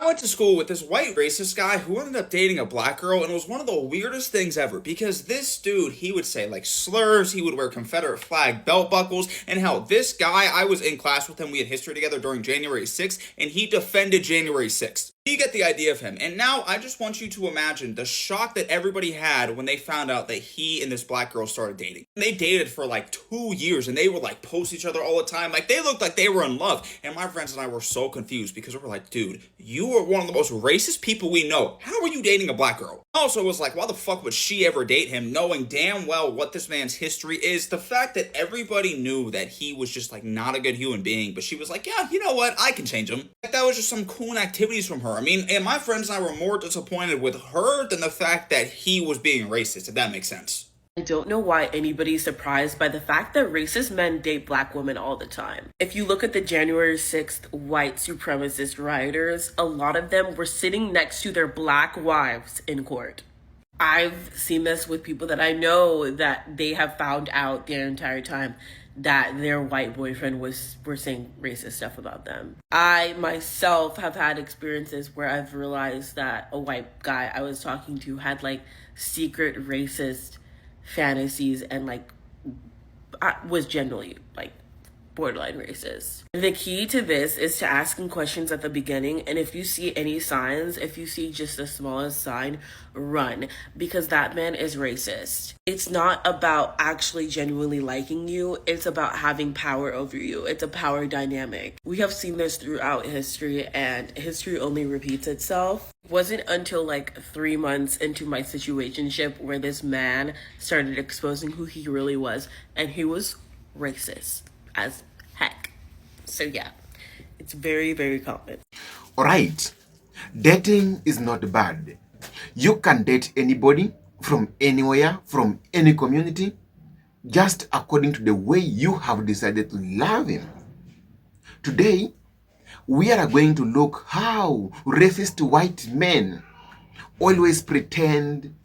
I went to school with this white racist guy who ended up dating a black girl, and it was one of the weirdest things ever because this dude, he would say like slurs, he would wear Confederate flag belt buckles, and hell, this guy, I was in class with him, we had history together during January 6th, and he defended January 6th. You get the idea of him. And now I just want you to imagine the shock that everybody had when they found out that he and this black girl started dating. They dated for like 2 years and they would like post each other all the time. Like they looked like they were in love. And my friends and I were so confused because we were like, dude, you are one of the most racist people we know. How are you dating a black girl? Also, it was like, why the fuck would she ever date him knowing damn well what this man's history is? The fact that everybody knew that he was just like not a good human being, but she was like, yeah, you know what? I can change him. Like that was just some cool activities from her. I mean, and my friends and I were more disappointed with her than the fact that he was being racist, if that makes sense. I don't know why anybody's surprised by the fact that racist men date black women all the time. If you look at the January 6th white supremacist rioters, a lot of them were sitting next to their black wives in court. I've seen this with people that I know that they have found out the entire time that their white boyfriend were saying racist stuff about them. I myself have had experiences where I've realized that a white guy I was talking to had like secret racist fantasies and like I was generally like borderline racist. The key to this is to asking questions at the beginning, and if you see any signs, if you see just the smallest sign, run, because that man is racist. It's not about actually genuinely liking you, it's about having power over you. It's a power dynamic. We have seen this throughout history, and history only repeats itself. It wasn't until like 3 months into my situationship where this man started exposing who he really was, and he was racist as heck. So yeah, it's very, very common. Alright, dating is not bad. You can date anybody from anywhere, from any community, just according to the way you have decided to love him. Today, we are going to look how racist white men always pretend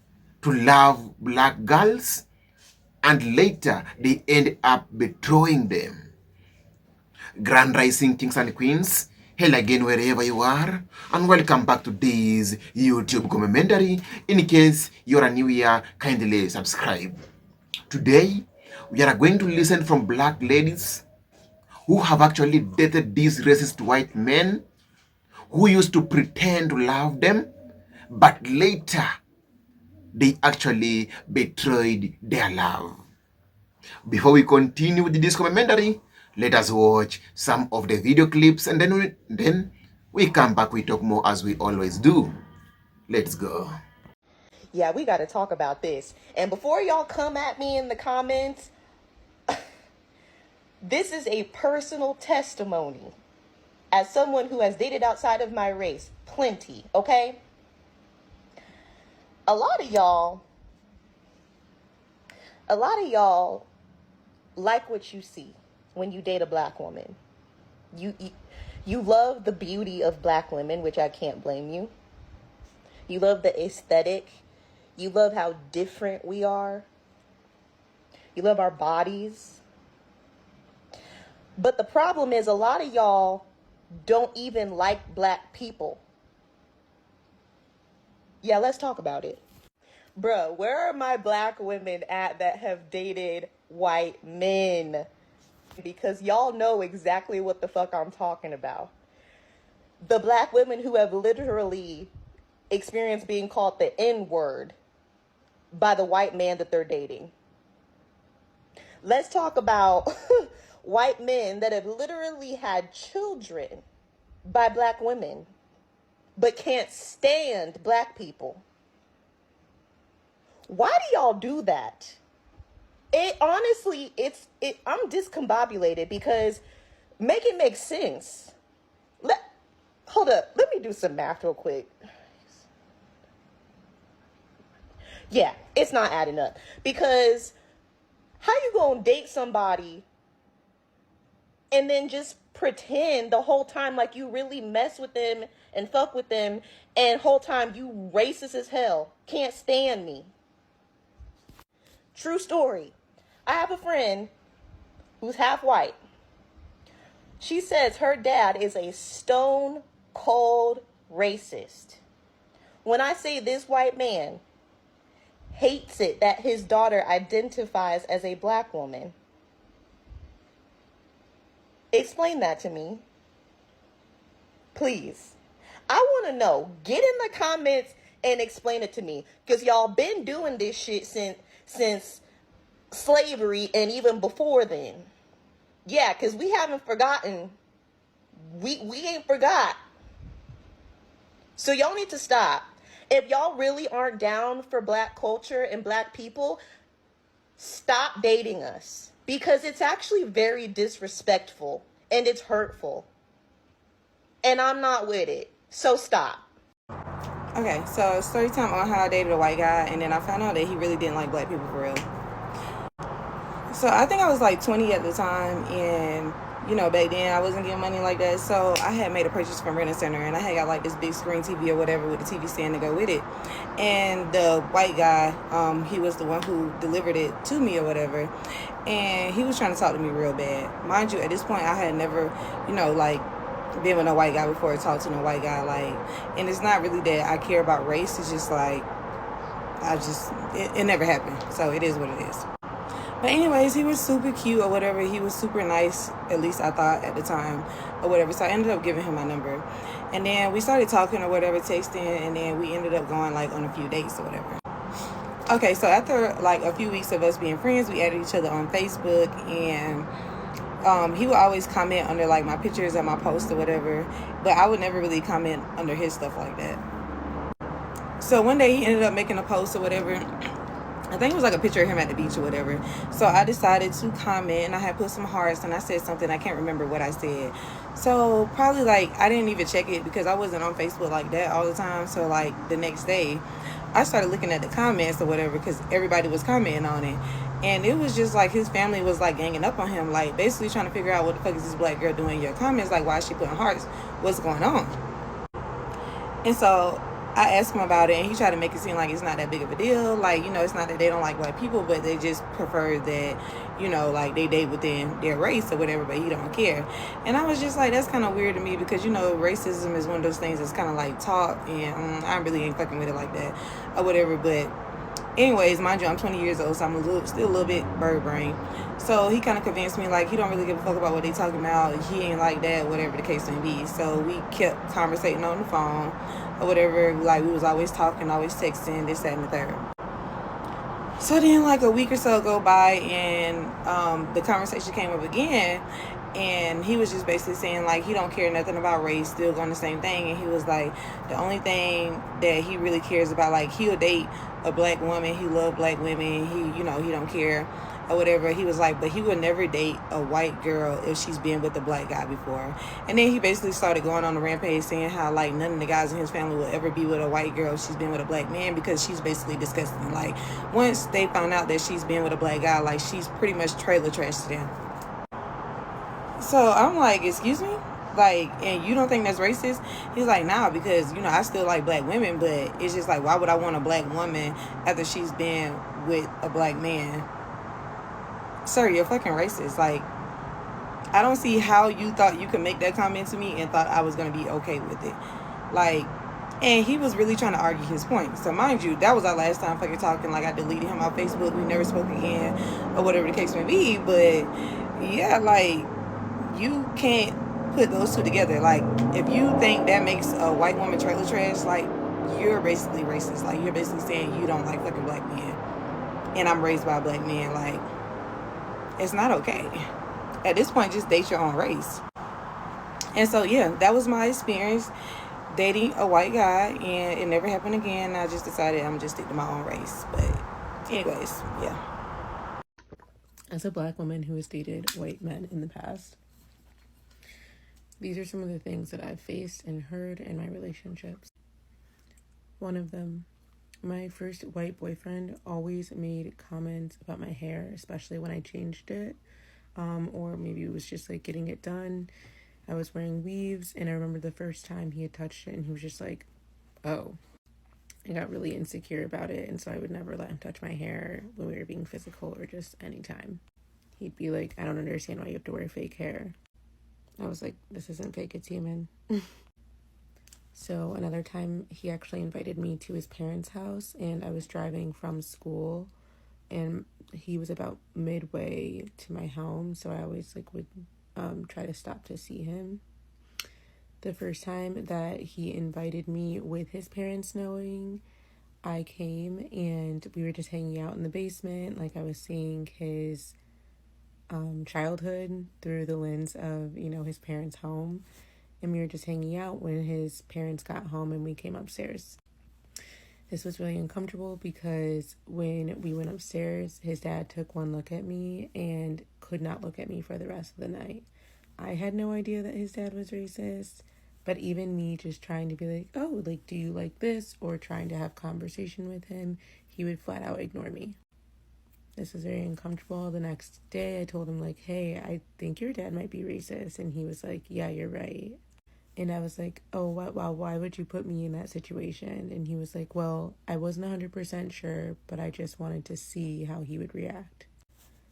to love black girls and later they end up betraying them. Grand Rising Kings and Queens, hello again wherever you are, and welcome back to today's YouTube commentary. In case you're a new here, kindly subscribe. Today, we are going to listen from black ladies who have actually dated these racist white men who used to pretend to love them, but later they actually betrayed their love. Before we continue with this commentary, let us watch some of the video clips, and then we come back, we talk more as we always do. Let's go. Yeah, we got to talk about this. And before y'all come at me in the comments, this is a personal testimony as someone who has dated outside of my race. Plenty, okay? A lot of y'all like what you see when you date a black woman. You love the beauty of black women, which I can't blame you. You love the aesthetic. You love how different we are. You love our bodies. But the problem is a lot of y'all don't even like black people. Yeah, let's talk about it. Bruh, where are my black women at that have dated white men? Because y'all know exactly what the fuck I'm talking about. The black women who have literally experienced being called the N-word by the white man that they're dating. Let's talk about white men that have literally had children by black women, but can't stand black people. Why do y'all do that? It honestly, I'm discombobulated because make it make sense. Hold up, let me do some math real quick. Yeah, it's not adding up because how you gonna date somebody and then just pretend the whole time like you really mess with them and fuck with them, and whole time you racist as hell, can't stand me. True story. I have a friend who's half white. She says her dad is a stone cold racist. When I say this white man hates it that his daughter identifies as a black woman, explain that to me. Please. I want to know. Get in the comments and explain it to me. Because y'all been doing this shit since slavery and even before then. Yeah, because we haven't forgotten. We ain't forgot. So y'all need to stop. If y'all really aren't down for black culture and black people, stop dating us. Because it's actually very disrespectful and it's hurtful. And I'm not with it. So stop. Okay, so story time on how I dated a white guy, and then I found out that he really didn't like black people for real. So I think I was like 20 at the time, and back then I wasn't getting money like that. So I had made a purchase from Rent a Center, and I had got like this big screen TV or whatever with the TV stand to go with it. And the white guy, he was the one who delivered it to me or whatever, and he was trying to talk to me real bad. Mind you, at this point I had never, been with a white guy before, talked to no white guy, and it's not really that I care about race. It's just like it never happened, so it is what it is. But anyways, he was super cute or whatever. He was super nice, at least I thought at the time or whatever. So I ended up giving him my number, and then we started talking or whatever, texting, and then we ended up going on a few dates or whatever. Okay, so after a few weeks of us being friends, we added each other on Facebook, and he would always comment under my pictures and my posts or whatever, but I would never really comment under his stuff like that. So one day he ended up making a post or whatever. I think it was a picture of him at the beach or whatever. So I decided to comment, and I had put some hearts, and I said something. I can't remember what I said. So probably I didn't even check it because I wasn't on Facebook like that all the time. So the next day I started looking at the comments or whatever because everybody was commenting on it. And it was just his family was ganging up on him, basically trying to figure out what the fuck is this black girl doing in your comments, why is she putting hearts, what's going on. And so I asked him about it, and he tried to make it seem like it's not that big of a deal, it's not that they don't like white people, but they just prefer that they date within their race or whatever, but he don't care. And I was just that's kind of weird to me because racism is one of those things that's kind of taught, and I really ain't fucking with it like that or whatever. But anyways, mind you, I'm 20 years old, so I'm still a little bit bird brain. So he kind of convinced me he don't really give a fuck about what they talking about. He ain't like that, whatever the case may be. So we kept conversating on the phone or whatever. We was always talking, always texting, this, that, and the third. So then a week or so go by, and the conversation came up again, and he was just basically saying he don't care nothing about race, still going the same thing. And he was the only thing that he really cares about, he'll date a black woman, he love black women, he don't care or whatever. He was but he would never date a white girl if she's been with a black guy before. And then he basically started going on a rampage saying how none of the guys in his family will ever be with a white girl if she's been with a black man, because she's basically disgusting. Once they found out that she's been with a black guy, she's pretty much trailer trash to them. So I'm excuse me? And you don't think that's racist? He's nah, because, I still like black women, but it's just why would I want a black woman after she's been with a black man? Sir, you're fucking racist. I don't see how you thought you could make that comment to me and thought I was going to be okay with it. And he was really trying to argue his point. So mind you, that was our last time fucking talking. I deleted him on Facebook. We never spoke again or whatever the case may be. But yeah, you can't put those two together. If you think that makes a white woman trailer trash, you're basically racist. You're basically saying you don't like fucking black men, and I'm raised by a black man. It's not okay. At this point, just date your own race. And so yeah, that was my experience dating a white guy, and it never happened again. I just decided I'm just stick to my own race. But anyways, yeah. As a black woman who has dated white men in the past, these are some of the things that I've faced and heard in my relationships. One of them, my first white boyfriend always made comments about my hair, especially when I changed it, or maybe it was just getting it done. I was wearing weaves, and I remember the first time he had touched it, and he was just oh. I got really insecure about it, and so I would never let him touch my hair when we were being physical or just anytime. He'd be I don't understand why you have to wear fake hair. I was this isn't fake, it's human. So another time he actually invited me to his parents' house, and I was driving from school, and he was about midway to my home, so I always like would try to stop to see him. The first time that he invited me with his parents knowing, I came and we were just hanging out in the basement. Like I was seeing his childhood through the lens of, you know, his parents' home. And we were just hanging out when his parents got home and we came upstairs. This was really uncomfortable because when we went upstairs, his dad took one look at me and could not look at me for the rest of the night. I had no idea that his dad was racist, but even me just trying to be like, oh, like, do you like this? Or trying to have conversation with him, he would flat out ignore me. This was very uncomfortable. The next day I told him like, hey, I think your dad might be racist. And he was like, yeah, you're right. And I was like, oh, what? Wow, why would you put me in that situation? And he was like, well, I wasn't 100% sure, but I just wanted to see how he would react.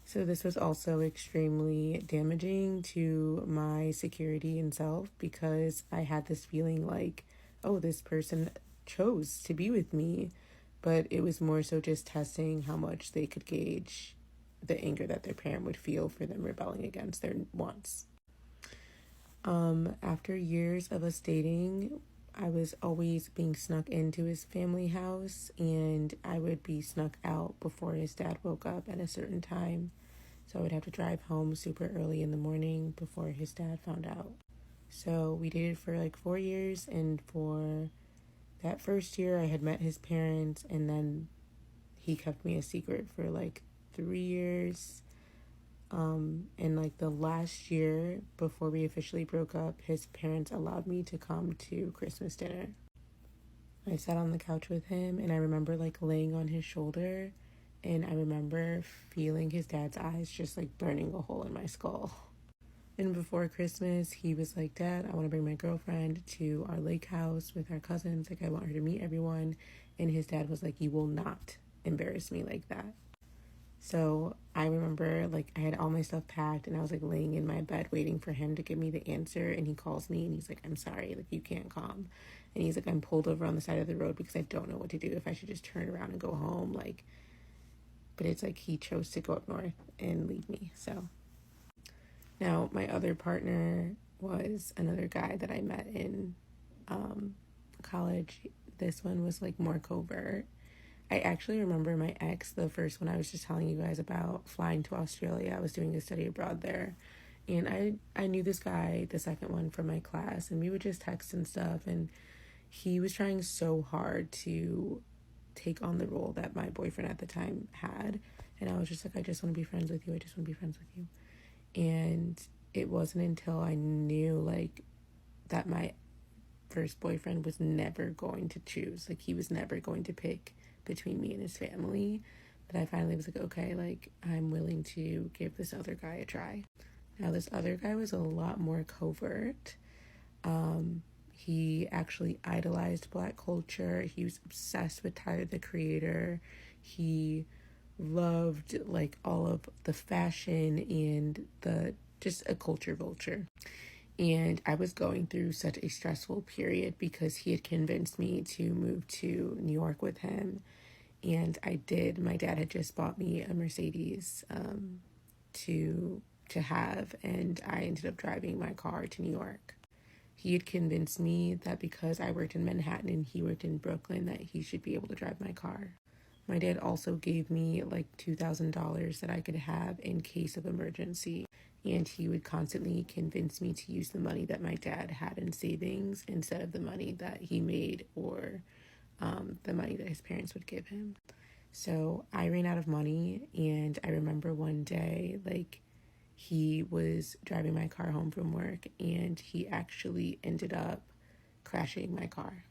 So this was also extremely damaging to my security and self because I had this feeling like, oh, this person chose to be with me. But it was more so just testing how much they could gauge the anger that their parent would feel for them rebelling against their wants. After years of us dating, I was always being snuck into his family house, and I would be snuck out before his dad woke up at a certain time. So I would have to drive home super early in the morning before his dad found out. So we dated for like 4 years, and for that first year I had met his parents, and then he kept me a secret for like 3 years. And like the last year before we officially broke up, his parents allowed me to come to Christmas dinner. I sat on the couch with him, and I remember like laying on his shoulder, and I remember feeling his dad's eyes just like burning a hole in my skull. And before Christmas, he was like, Dad, I want to bring my girlfriend to our lake house with our cousins. Like, I want her to meet everyone. And his dad was like, you will not embarrass me like that. So I remember like I had all my stuff packed, and I was like laying in my bed waiting for him to give me the answer. And he calls me and he's like, I'm sorry, like you can't come. And he's like, I'm pulled over on the side of the road because I don't know what to do, if I should just turn around and go home. Like, but it's like he chose to go up north and leave me. So now my other partner was another guy that I met in college. This one was like more covert. I actually remember my ex, the first one I was just telling you guys about, flying to Australia. I was doing a study abroad there. And I knew this guy, the second one, from my class. And we would just text and stuff. And he was trying so hard to take on the role that my boyfriend at the time had. And I was just like, I just want to be friends with you. I just want to be friends with you. And it wasn't until I knew, like, that my first boyfriend was never going to choose. Like, he was never going to pick between me and his family, that I finally was like, okay, like, I'm willing to give this other guy a try. Now, this other guy was a lot more covert. He actually idolized Black culture. He was obsessed with Tyler, the Creator. He loved, like, all of the fashion and just a culture vulture. And I was going through such a stressful period because he had convinced me to move to New York with him. And I did. My dad had just bought me a Mercedes to have, and I ended up driving my car to New York. He had convinced me that because I worked in Manhattan and he worked in Brooklyn, that he should be able to drive my car. My dad also gave me like $2,000 that I could have in case of emergency. And he would constantly convince me to use the money that my dad had in savings instead of the money that he made, or the money that his parents would give him. So I ran out of money, and I remember one day, like, he was driving my car home from work, and he actually ended up crashing my car.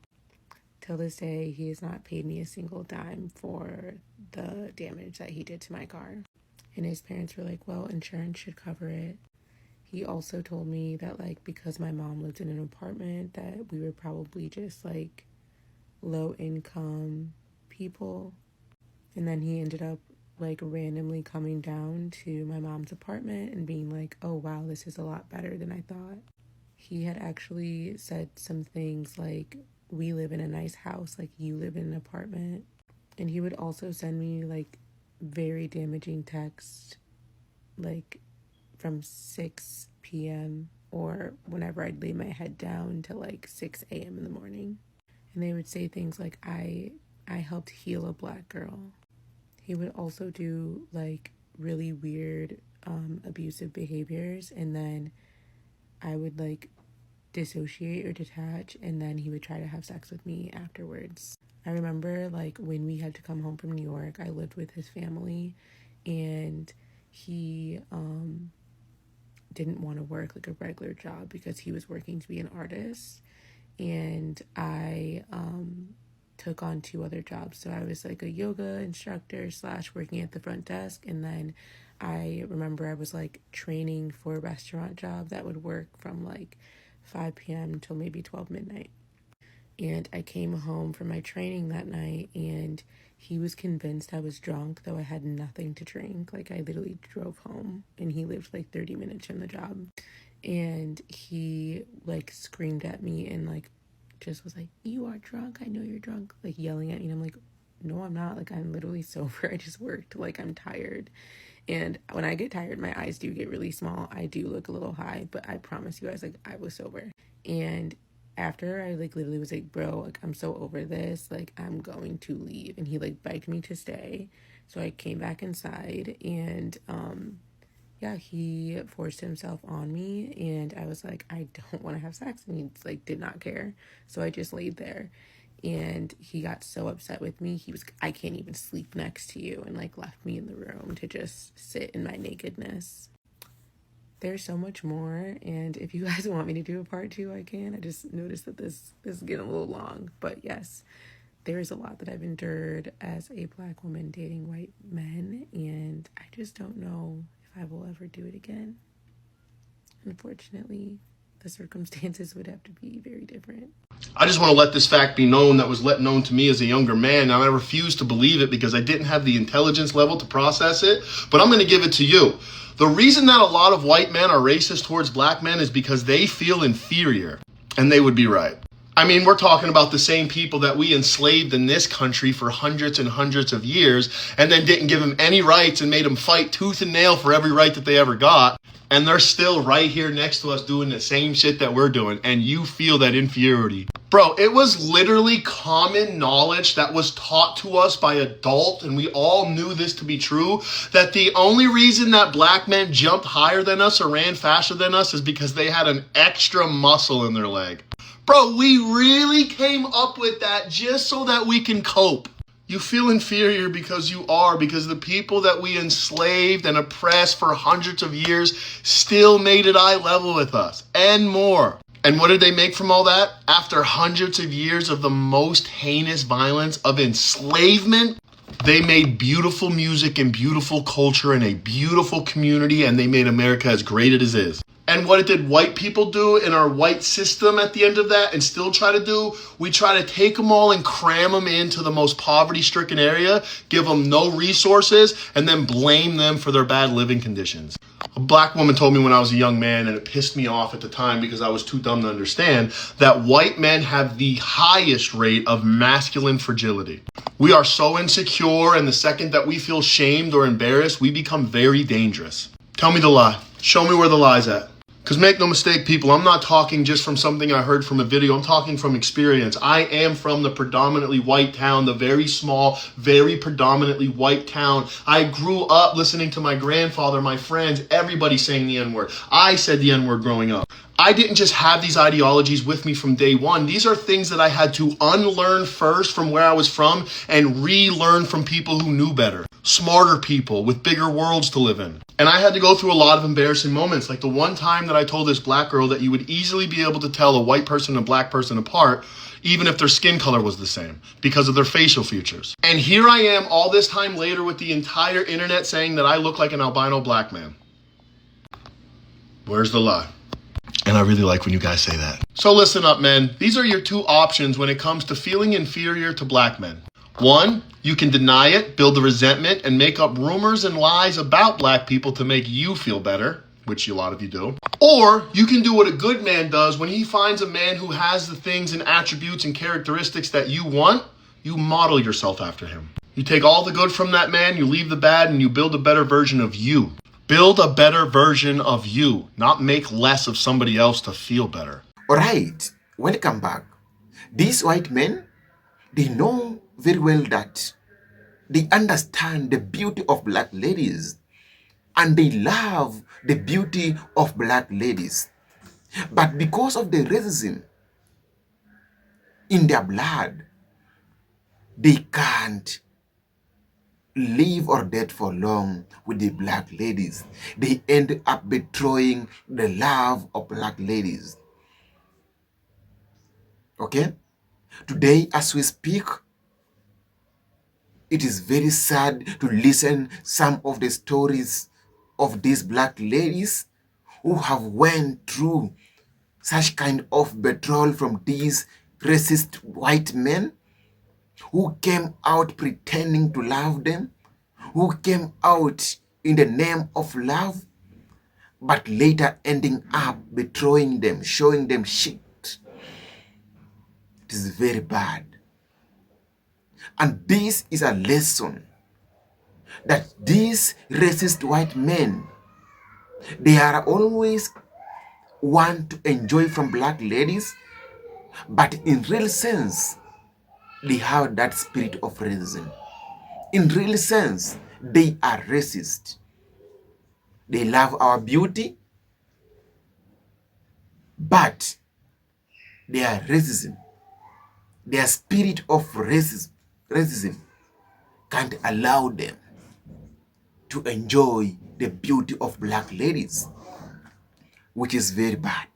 Till this day, he has not paid me a single dime for the damage that he did to my car. And his parents were like, well, insurance should cover it. He also told me that, like, because my mom lived in an apartment, that we were probably just, like, low-income people. And then he ended up, like, randomly coming down to my mom's apartment and being like, oh, wow, this is a lot better than I thought. he had actually said some things like, we live in a nice house, like you live in an apartment. And he would also send me like very damaging texts, like from 6 p.m. or whenever I'd lay my head down to like 6 a.m. in the morning. And they would say things like, I helped heal a black girl. He would also do like really weird abusive behaviors, and then I would like dissociate or detach, and then he would try to have sex with me afterwards. I remember like when we had to come home from New York, I lived with his family, and he didn't want to work like a regular job because he was working to be an artist, and I took on 2 other jobs. So I was like a yoga instructor / working at the front desk, and then I remember I was like training for a restaurant job that would work from like 5 p.m. until maybe 12 midnight. And I came home from my training that night, and he was convinced I was drunk, though I had nothing to drink. Like, I literally drove home, and he lived like 30 minutes from the job. And he like screamed at me and like just was like, "You are drunk. I know you're drunk." Like yelling at me. And I'm like, "No, I'm not. Like, I'm literally sober. I just worked. Like, I'm tired." And when I get tired, my eyes do get really small. I do look a little high, but I promise you guys, like, I was sober. And after I like literally was like, "Bro, like, I'm so over this. Like, I'm going to leave." And he like begged me to stay. So I came back inside, and yeah, he forced himself on me, and I was like, "I don't want to have sex." And he like did not care. So I just laid there, and he got so upset with me. He was, "I can't even sleep next to you," and like left me in the room to just sit in my nakedness. There's so much more, and if you guys want me to do a part 2, I can. I just noticed that this is getting a little long, but yes, there is a lot that I've endured as a black woman dating white men, and I just don't know if I will ever do it again. Unfortunately, the circumstances would have to be very different. I just want to let this fact be known that was let known to me as a younger man. Now, I refuse to believe it because I didn't have the intelligence level to process it, but I'm going to give it to you. The reason that a lot of white men are racist towards black men is because they feel inferior, and they would be right. I mean, we're talking about the same people that we enslaved in this country for hundreds and hundreds of years, and then didn't give them any rights and made them fight tooth and nail for every right that they ever got. And they're still right here next to us doing the same shit that we're doing, and you feel that inferiority. Bro, it was literally common knowledge that was taught to us by adults, and we all knew this to be true, that the only reason that black men jumped higher than us or ran faster than us is because they had an extra muscle in their leg. Bro, we really came up with that just so that we can cope. You feel inferior because the people that we enslaved and oppressed for hundreds of years still made it eye level with us and more. And what did they make from all that? After hundreds of years of the most heinous violence of enslavement, they made beautiful music and beautiful culture and a beautiful community, and they made America as great as it is. And what did white people do in our white system at the end of that and still try to do? We try to take them all and cram them into the most poverty-stricken area, give them no resources, and then blame them for their bad living conditions. A black woman told me when I was a young man, and it pissed me off at the time because I was too dumb to understand, that white men have the highest rate of masculine fragility. We are so insecure, and the second that we feel shamed or embarrassed, we become very dangerous. Tell me the lie. Show me where the lie's at. Because make no mistake, people, I'm not talking just from something I heard from a video. I'm talking from experience. I am from the predominantly white town, the very small, very predominantly white town. I grew up listening to my grandfather, my friends, everybody saying the N-word. I said the N-word growing up. I didn't just have these ideologies with me from day one. These are things that I had to unlearn first from where I was from and relearn from people who knew better. Smarter people with bigger worlds to live in. And I had to go through a lot of embarrassing moments. Like the one time that I told this black girl that you would easily be able to tell a white person and a black person apart, even if their skin color was the same, because of their facial features. And here I am all this time later with the entire internet saying that I look like an albino black man. Where's the lie? And I really like when you guys say that. So listen up, men. These are your 2 options when it comes to feeling inferior to black men. 1, you can deny it, build the resentment, and make up rumors and lies about black people to make you feel better. which a lot of you do. Or you can do what a good man does when he finds a man who has the things and attributes and characteristics that you want. You model yourself after him. You take all the good from that man, you leave the bad, and you build a better version of you. Build a better version of you, not make less of somebody else to feel better. All right, welcome back. These white men, they know very well that they understand the beauty of black ladies and they love the beauty of black ladies. But because of the racism in their blood, they can't live or date for long with the black ladies. They end up betraying the love of black ladies. Okay? Today, as we speak, it is very sad to listen some of the stories of these black ladies who have went through such kind of betrayal from these racist white men who came out pretending to love them, who came out in the name of love, but later ending up betraying them, showing them shit. It is very bad. And this is a lesson that these racist white men, they are always want to enjoy from black ladies, but in real sense, they have that spirit of racism. In real sense, they are racist. They love our beauty, but their racism, their spirit of racism can't allow them to enjoy the beauty of black ladies, which is very bad.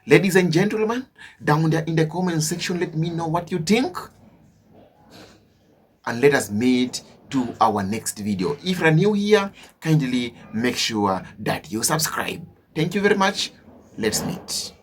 Ladies and gentlemen, down there in the comment section, let me know what you think. And let us meet to our next video. If you're new here, kindly make sure that you subscribe. Thank you very much. Let's meet.